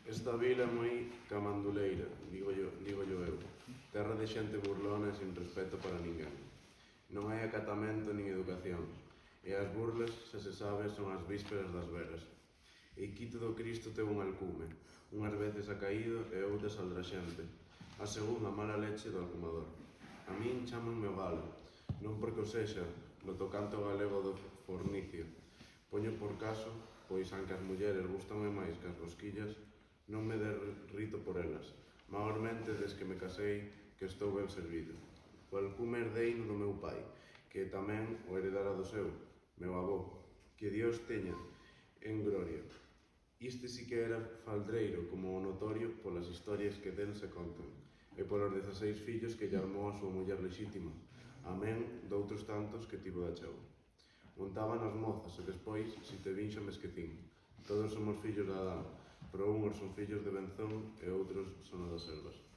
Esta vila é moi camanduleira, digo yo eu, terra de xente burlona e sin respeto para ninguén. Non hai acatamento nin educación, e as burlas, se sabe, son as vísperas das veras. E quito do Cristo teu un alcume, unhas veces ha caído e outras saldrá xente, a segunda mala leche do alcumador. A min chamanme o galo, non porque o sexa, no tocante ao galego do fornicio. Poño por caso, pois anque as mulleres gustanme máis que as rosquillas, non me derrito por elas, maiormente des que me casei que estou ben servido. O alcume herdeino do meu pai, que tamén o heredara do seu, meu avó, que Dios teña en gloria. Iste sí que era faldreiro, como o notorio polas historias que del se contan, e polos 16 fillos que lle armou a súa muller lexítima, amén doutros tantos que tivo da cheu. Montaban as mozas e despois, si te vin xa me esquecín. Todos somos fillos de Adán, pero unhos son fillos de Benzón e outros son das selvas.